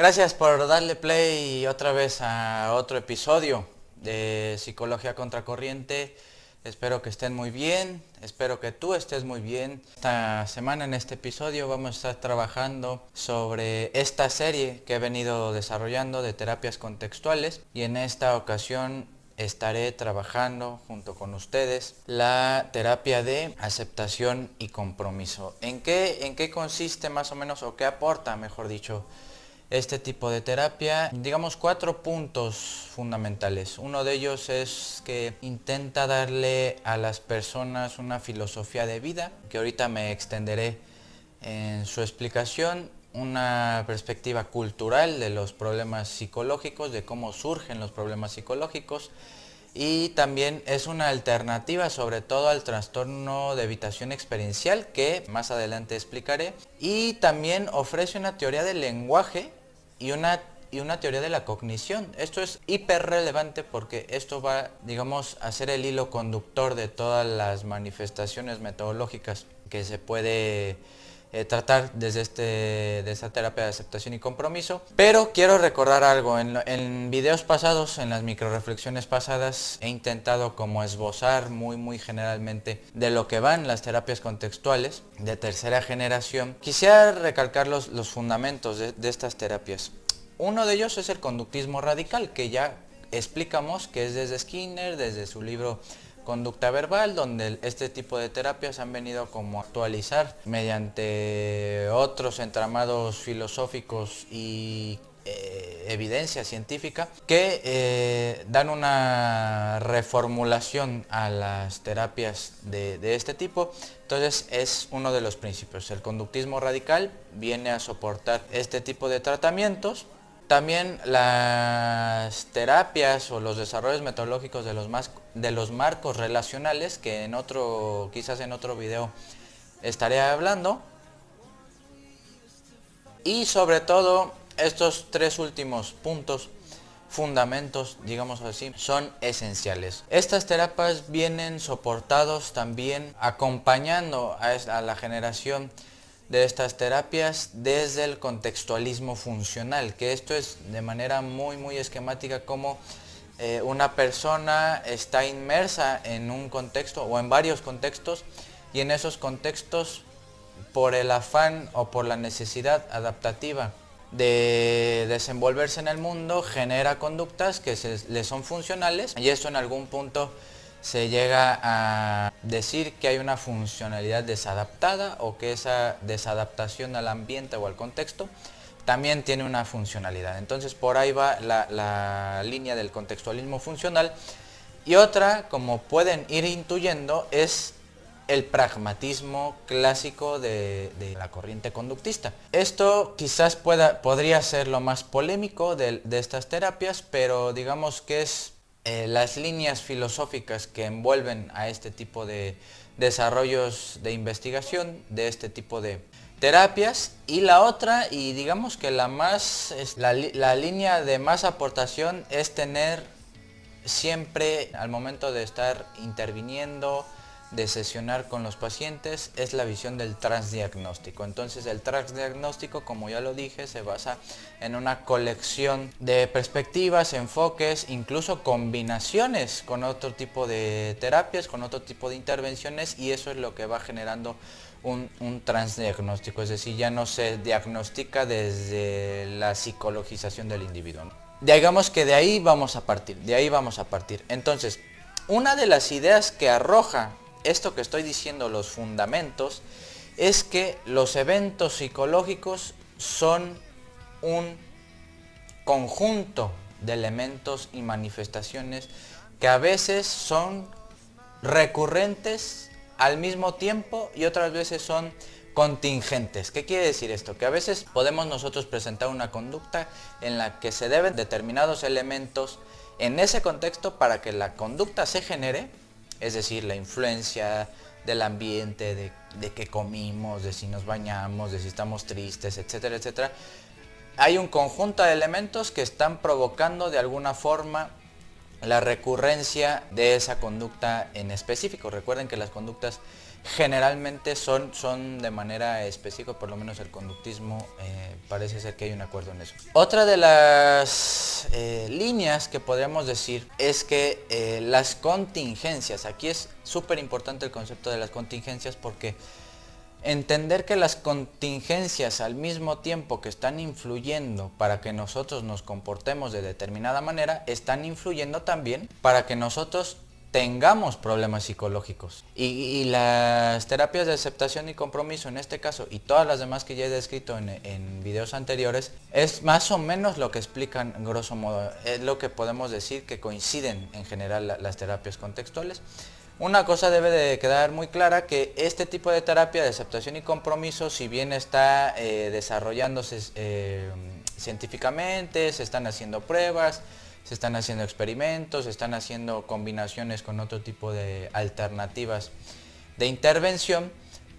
Gracias por darle play otra vez a otro episodio de Psicología Contracorriente. Espero que estén muy bien, espero que tú estés muy bien. Esta semana en este episodio vamos a estar trabajando sobre esta serie que he venido desarrollando de terapias contextuales y en esta ocasión estaré trabajando junto con ustedes la terapia de aceptación y compromiso. ¿En qué consiste más o menos o qué aporta, mejor dicho, este tipo de terapia? Digamos 4 puntos fundamentales. Uno de ellos es que intenta darle a las personas una filosofía de vida, que ahorita me extenderé en su explicación, una perspectiva cultural de los problemas psicológicos, de cómo surgen los problemas psicológicos, y también es una alternativa sobre todo al trastorno de evitación experiencial que más adelante explicaré, y también ofrece una teoría del lenguaje y una teoría de la cognición. Esto es hiper relevante porque esto va, digamos, a ser el hilo conductor de todas las manifestaciones metodológicas que se puede tratar desde esta terapia de aceptación y compromiso. Pero quiero recordar algo, en videos pasados, en las microreflexiones pasadas, he intentado como esbozar muy generalmente de lo que van las terapias contextuales de tercera generación. Quisiera recalcar los fundamentos de estas terapias. Uno de ellos es el conductismo radical, que ya explicamos que es desde Skinner, desde su libro Conducta Verbal, donde este tipo de terapias han venido como a actualizar mediante otros entramados filosóficos y evidencia científica que dan una reformulación a las terapias de este tipo. Entonces es uno de los principios. El conductismo radical viene a soportar este tipo de tratamientos. También las terapias o los desarrollos metodológicos de los marcos relacionales, que quizás en otro video estaré hablando. Y sobre todo, estos 3 últimos puntos, fundamentos, digamos así, son esenciales. Estas terapias vienen soportados también acompañando a la generación de estas terapias desde el contextualismo funcional, que esto es de manera muy esquemática como una persona está inmersa en un contexto o en varios contextos, y en esos contextos, por el afán o por la necesidad adaptativa de desenvolverse en el mundo, genera conductas que le son funcionales, y esto en algún punto se llega a decir que hay una funcionalidad desadaptada, o que esa desadaptación al ambiente o al contexto también tiene una funcionalidad. Entonces por ahí va la línea del contextualismo funcional. Y otra, como pueden ir intuyendo, es el pragmatismo clásico de la corriente conductista. Esto quizás podría ser lo más polémico de estas terapias, pero digamos que es las líneas filosóficas que envuelven a este tipo de desarrollos de investigación de este tipo de terapias. Y la otra, y digamos que la línea de más aportación, es tener siempre al momento de estar interviniendo, de sesionar con los pacientes, es la visión del transdiagnóstico. Entonces el transdiagnóstico, como ya lo dije, se basa en una colección de perspectivas, enfoques, incluso combinaciones con otro tipo de terapias, con otro tipo de intervenciones, y eso es lo que va generando un transdiagnóstico, es decir, ya no se diagnostica desde la psicologización del individuo, ¿no? Digamos que de ahí vamos a partir. Entonces, una de las ideas que arroja esto que estoy diciendo, los fundamentos, es que los eventos psicológicos son un conjunto de elementos y manifestaciones que a veces son recurrentes al mismo tiempo y otras veces son contingentes. ¿Qué quiere decir esto? Que a veces podemos nosotros presentar una conducta en la que se deben determinados elementos en ese contexto para que la conducta se genere, es decir, la influencia del ambiente, de qué comimos, de si nos bañamos, de si estamos tristes, etcétera, etcétera. Hay un conjunto de elementos que están provocando de alguna forma la recurrencia de esa conducta en específico. Recuerden que las conductas generalmente son de manera específica, por lo menos el conductismo, parece ser que hay un acuerdo en eso. Otra de las líneas que podríamos decir es que las contingencias, aquí es súper importante el concepto de las contingencias, porque entender que las contingencias al mismo tiempo que están influyendo para que nosotros nos comportemos de determinada manera, están influyendo también para que nosotros tengamos problemas psicológicos. Y las terapias de aceptación y compromiso en este caso, y todas las demás que ya he descrito en videos anteriores, es más o menos lo que explican grosso modo. Es lo que podemos decir que coinciden en general las terapias contextuales. Una cosa debe de quedar muy clara, que este tipo de terapia de aceptación y compromiso, si bien está desarrollándose científicamente, se están haciendo pruebas, se están haciendo experimentos, se están haciendo combinaciones con otro tipo de alternativas de intervención,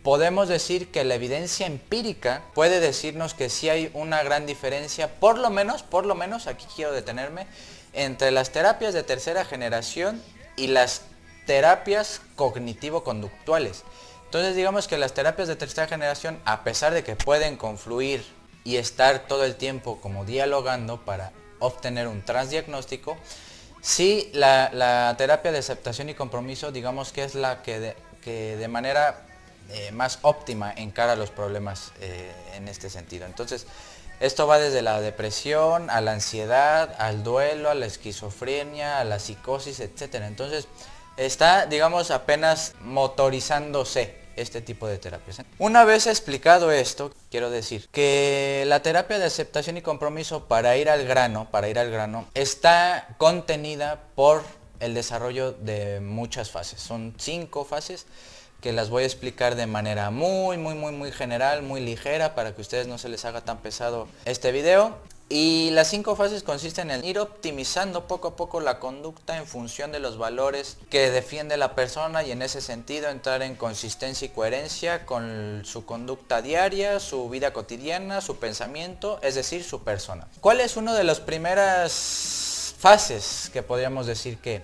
podemos decir que la evidencia empírica puede decirnos que sí hay una gran diferencia, por lo menos, aquí quiero detenerme, entre las terapias de tercera generación y las terapias cognitivo-conductuales. Entonces digamos que las terapias de tercera generación, a pesar de que pueden confluir y estar todo el tiempo como dialogando para obtener un transdiagnóstico, sí la terapia de aceptación y compromiso digamos que es la que de manera más óptima encara los problemas en este sentido. Entonces esto va desde la depresión, a la ansiedad, al duelo, a la esquizofrenia, a la psicosis, etc. Entonces está, digamos, apenas motorizándose este tipo de terapias. Una vez explicado esto, quiero decir que la terapia de aceptación y compromiso, para ir al grano, está contenida por el desarrollo de muchas fases. Son 5 fases que las voy a explicar de manera muy general, muy ligera, para que a ustedes no se les haga tan pesado este video. Y las 5 fases consisten en ir optimizando poco a poco la conducta en función de los valores que defiende la persona, y en ese sentido entrar en consistencia y coherencia con su conducta diaria, su vida cotidiana, su pensamiento, es decir, su persona. ¿Cuál es una de las primeras fases que podríamos decir que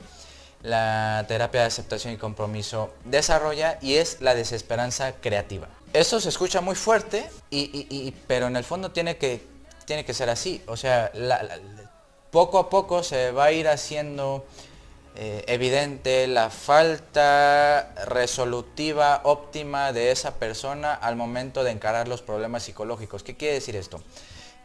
la terapia de aceptación y compromiso desarrolla? Y es la desesperanza creativa. Eso se escucha muy fuerte, pero en el fondo tiene que ser así. O sea, poco a poco se va a ir haciendo evidente la falta resolutiva óptima de esa persona al momento de encarar los problemas psicológicos. ¿Qué quiere decir esto?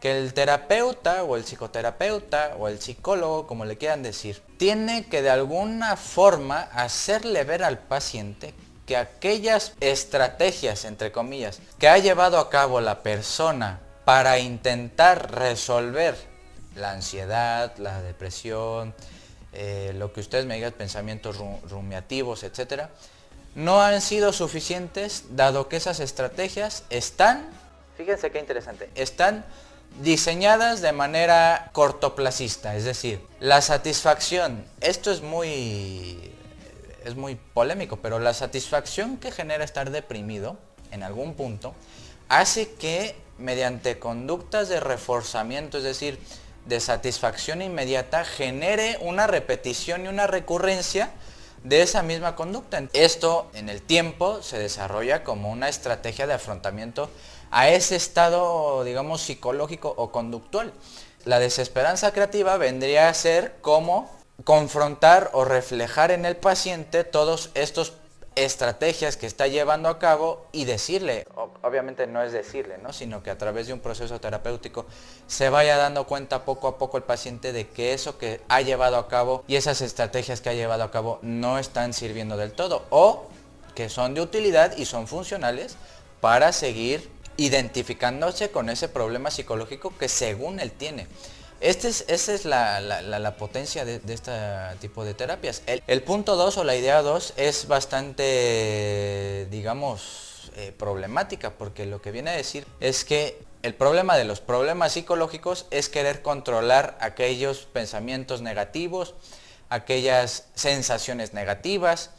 Que el terapeuta o el psicoterapeuta o el psicólogo, como le quieran decir, tiene que de alguna forma hacerle ver al paciente que aquellas estrategias, entre comillas, que ha llevado a cabo la persona para intentar resolver la ansiedad, la depresión, lo que ustedes me digan, pensamientos rumiativos, etc., no han sido suficientes, dado que esas estrategias están, fíjense qué interesante, están diseñadas de manera cortoplacista. Es decir, la satisfacción, esto es muy polémico, pero la satisfacción que genera estar deprimido en algún punto hace que mediante conductas de reforzamiento, es decir, de satisfacción inmediata, genere una repetición y una recurrencia de esa misma conducta. Esto en el tiempo se desarrolla como una estrategia de afrontamiento a ese estado, digamos, psicológico o conductual. La desesperanza creativa vendría a ser como confrontar o reflejar en el paciente todos estos estrategias que está llevando a cabo y decirle, obviamente no es decirle, ¿no?, sino que a través de un proceso terapéutico se vaya dando cuenta poco a poco el paciente de que eso que ha llevado a cabo y esas estrategias que ha llevado a cabo no están sirviendo del todo, o que son de utilidad y son funcionales para seguir identificándose con ese problema psicológico que según él tiene. Esa es la potencia de este tipo de terapias. El punto 2 o la idea 2 es bastante, digamos, problemática, porque lo que viene a decir es que el problema de los problemas psicológicos es querer controlar aquellos pensamientos negativos, aquellas sensaciones negativas,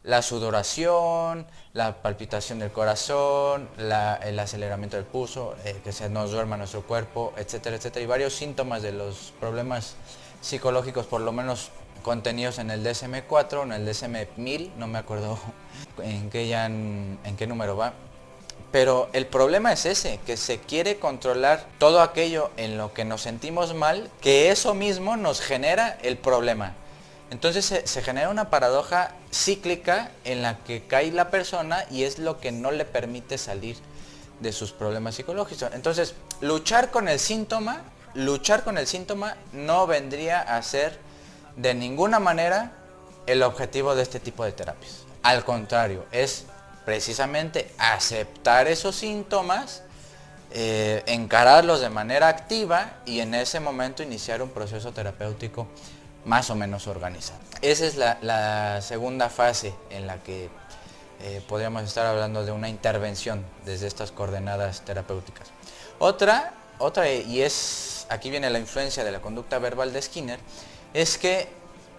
la sudoración, la palpitación del corazón, el aceleramiento del pulso, que se nos duerma nuestro cuerpo, etcétera, etcétera, y varios síntomas de los problemas psicológicos, por lo menos contenidos en el DSM-4, en el DSM-1000, no me acuerdo en qué número va. Pero el problema es ese, que se quiere controlar todo aquello en lo que nos sentimos mal, que eso mismo nos genera el problema. Entonces se genera una paradoja cíclica en la que cae la persona y es lo que no le permite salir de sus problemas psicológicos. Entonces, luchar con el síntoma no vendría a ser de ninguna manera el objetivo de este tipo de terapias. Al contrario, es precisamente aceptar esos síntomas, encararlos de manera activa y en ese momento iniciar un proceso terapéutico más o menos organizado. Esa es la segunda fase en la que podríamos estar hablando de una intervención desde estas coordenadas terapéuticas. Otra, y aquí viene la influencia de la conducta verbal de Skinner, es que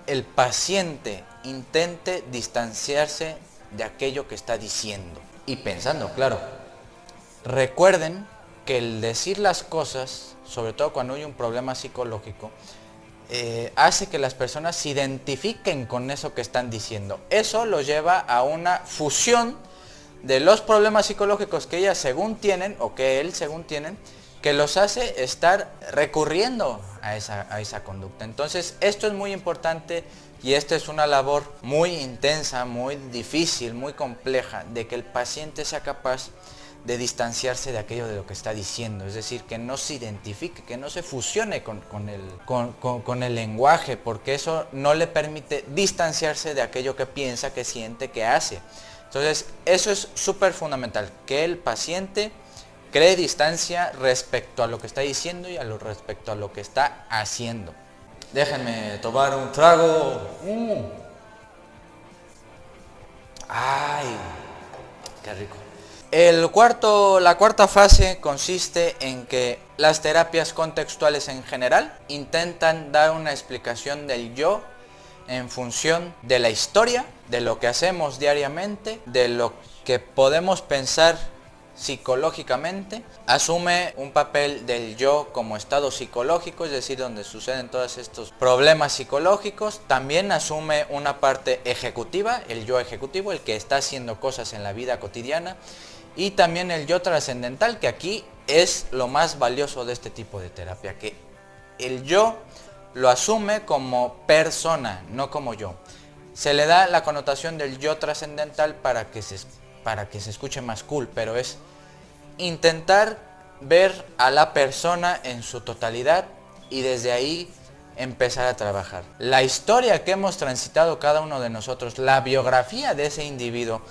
el paciente intente distanciarse de aquello que está diciendo y pensando, claro. Recuerden que el decir las cosas, sobre todo cuando hay un problema psicológico, hace que las personas se identifiquen con eso que están diciendo. Eso los lleva a una fusión de los problemas psicológicos que ellas según tienen, o que él según tienen, que los hace estar recurriendo a esa conducta. Entonces, esto es muy importante y esta es una labor muy intensa, muy difícil, muy compleja, de que el paciente sea capaz de distanciarse de aquello de lo que está diciendo, es decir, que no se identifique, que no se fusione con el lenguaje, porque eso no le permite distanciarse de aquello que piensa, que siente, que hace. Entonces, eso es súper fundamental, que el paciente cree distancia respecto a lo que está diciendo y respecto a lo que está haciendo. Déjenme tomar un trago. ¡Ay! ¡Qué rico! La cuarta fase consiste en que las terapias contextuales en general intentan dar una explicación del yo en función de la historia, de lo que hacemos diariamente, de lo que podemos pensar psicológicamente. Asume un papel del yo como estado psicológico, es decir, donde suceden todos estos problemas psicológicos. También asume una parte ejecutiva, el yo ejecutivo, el que está haciendo cosas en la vida cotidiana. Y también el yo trascendental, que aquí es lo más valioso de este tipo de terapia, que el yo lo asume como persona, no como yo. Se le da la connotación del yo trascendental para que se escuche más cool, pero es intentar ver a la persona en su totalidad y desde ahí empezar a trabajar. La historia que hemos transitado cada uno de nosotros, la biografía de ese individuo,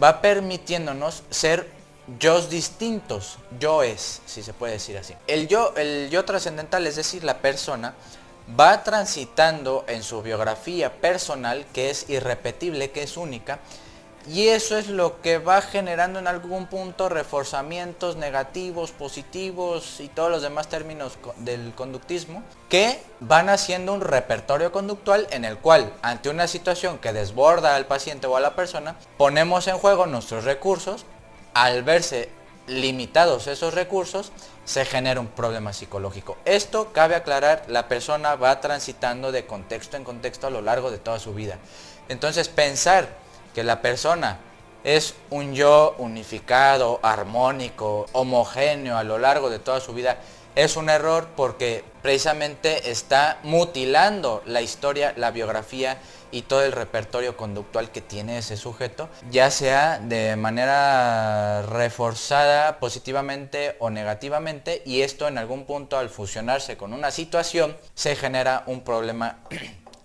va permitiéndonos ser yos distintos, yoes, si se puede decir así. El yo trascendental, es decir, la persona, va transitando en su biografía personal, que es irrepetible, que es única, y eso es lo que va generando en algún punto reforzamientos negativos, positivos y todos los demás términos del conductismo, que van haciendo un repertorio conductual en el cual, ante una situación que desborda al paciente o a la persona, ponemos en juego nuestros recursos. Al verse limitados esos recursos, se genera un problema psicológico. Esto, cabe aclarar, la persona va transitando de contexto en contexto a lo largo de toda su vida. Entonces, pensar que la persona es un yo unificado, armónico, homogéneo a lo largo de toda su vida, es un error, porque precisamente está mutilando la historia, la biografía y todo el repertorio conductual que tiene ese sujeto, ya sea de manera reforzada positivamente o negativamente, y esto en algún punto, al fusionarse con una situación, se genera un problema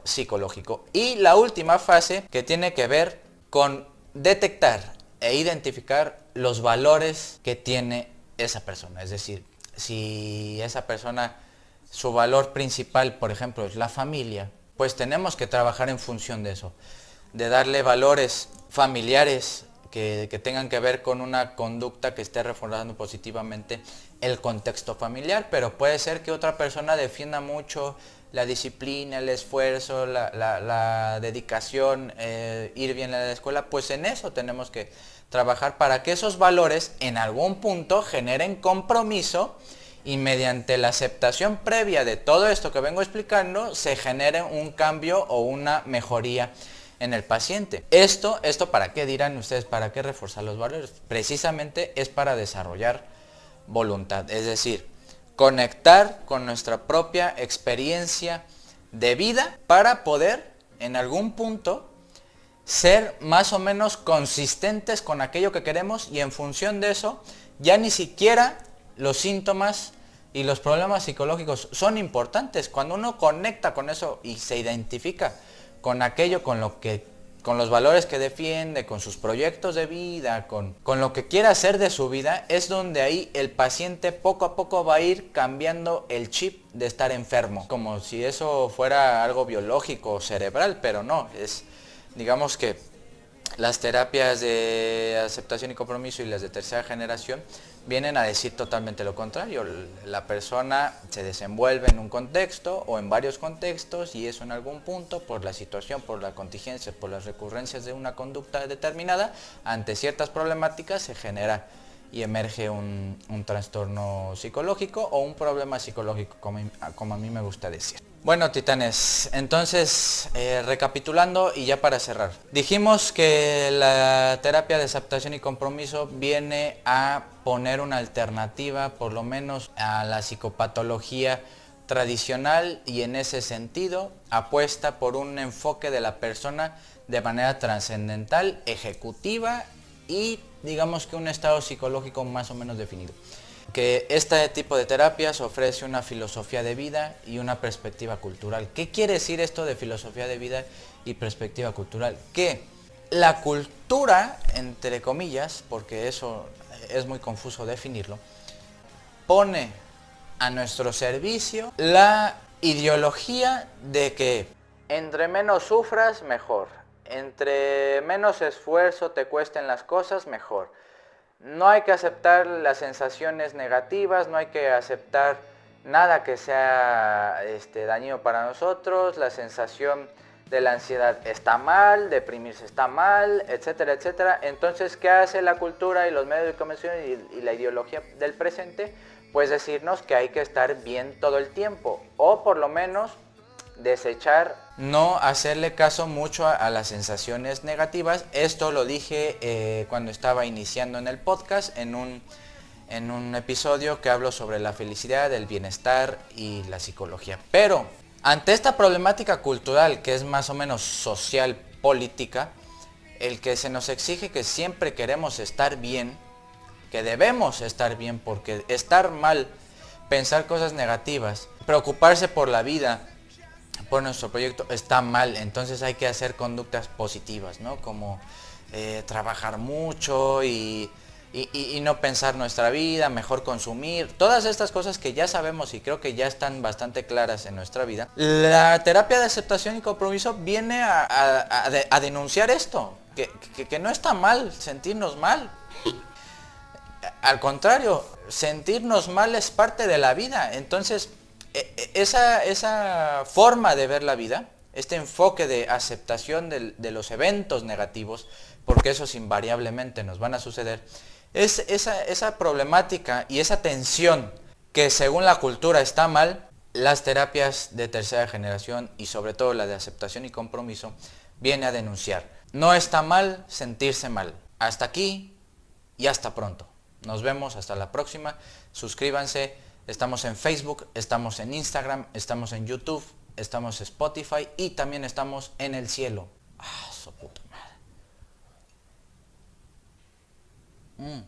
psicológico. Y la última fase, que tiene que ver con detectar e identificar los valores que tiene esa persona. Es decir, si esa persona, su valor principal, por ejemplo, es la familia, pues tenemos que trabajar en función de eso, de darle valores familiares que tengan que ver con una conducta que esté reforzando positivamente el contexto familiar. Pero puede ser que otra persona defienda mucho la disciplina, el esfuerzo, la dedicación, ir bien a la escuela. Pues en eso tenemos que trabajar para que esos valores en algún punto generen compromiso, y mediante la aceptación previa de todo esto que vengo explicando, se genere un cambio o una mejoría en el paciente. Esto ¿para qué dirán ustedes? ¿Para qué reforzar los valores? Precisamente es para desarrollar voluntad, es decir, conectar con nuestra propia experiencia de vida para poder en algún punto ser más o menos consistentes con aquello que queremos, y en función de eso ya ni siquiera los síntomas y los problemas psicológicos son importantes. Cuando uno conecta con eso y se identifica con aquello, con los valores que defiende, con sus proyectos de vida, con lo que quiere hacer de su vida, es donde ahí el paciente poco a poco va a ir cambiando el chip de estar enfermo, como si eso fuera algo biológico o cerebral, pero no, es, digamos que las terapias de aceptación y compromiso y las de tercera generación vienen a decir totalmente lo contrario. La persona se desenvuelve en un contexto o en varios contextos, y eso en algún punto, por la situación, por la contingencia, por las recurrencias de una conducta determinada, ante ciertas problemáticas se genera y emerge un trastorno psicológico o un problema psicológico, como a mí me gusta decir. Bueno, titanes, entonces recapitulando y ya para cerrar. Dijimos que la terapia de aceptación y compromiso viene a poner una alternativa, por lo menos, a la psicopatología tradicional, y en ese sentido apuesta por un enfoque de la persona de manera trascendental, ejecutiva y digamos que un estado psicológico más o menos definido. Que este tipo de terapias ofrece una filosofía de vida y una perspectiva cultural. ¿Qué quiere decir esto de filosofía de vida y perspectiva cultural? Que la cultura, entre comillas, porque eso es muy confuso definirlo, pone a nuestro servicio la ideología de que entre menos sufras, mejor. Entre menos esfuerzo te cuesten las cosas, mejor. No hay que aceptar las sensaciones negativas, no hay que aceptar nada que sea dañino para nosotros, la sensación de la ansiedad está mal, deprimirse está mal, etcétera, etcétera. Entonces, ¿qué hace la cultura y los medios de comunicación y la ideología del presente? Pues decirnos que hay que estar bien todo el tiempo, o por lo menos desechar, no hacerle caso mucho a las sensaciones negativas. Esto lo dije cuando estaba iniciando en el podcast, en un episodio que hablo sobre la felicidad, el bienestar y la psicología. Pero ante esta problemática cultural, que es más o menos social, política, el que se nos exige que siempre queremos estar bien, que debemos estar bien, porque estar mal, pensar cosas negativas, preocuparse por la vida, por nuestro proyecto, está mal. Entonces hay que hacer conductas positivas, ¿no? Como trabajar mucho y no pensar nuestra vida, mejor consumir, todas estas cosas que ya sabemos y creo que ya están bastante claras en nuestra vida. La terapia de aceptación y compromiso viene a denunciar esto, que no está mal sentirnos mal. Al contrario, sentirnos mal es parte de la vida. Entonces, esa forma de ver la vida, este enfoque de aceptación de los eventos negativos, porque esos invariablemente nos van a suceder, es esa problemática y esa tensión que según la cultura está mal. Las terapias de tercera generación y sobre todo la de aceptación y compromiso viene a denunciar. No está mal sentirse mal. Hasta aquí y hasta pronto. Nos vemos hasta la próxima. Suscríbanse. Estamos en Facebook, estamos en Instagram, estamos en YouTube, estamos en Spotify y también estamos en el cielo. ¡Ah, su puta madre!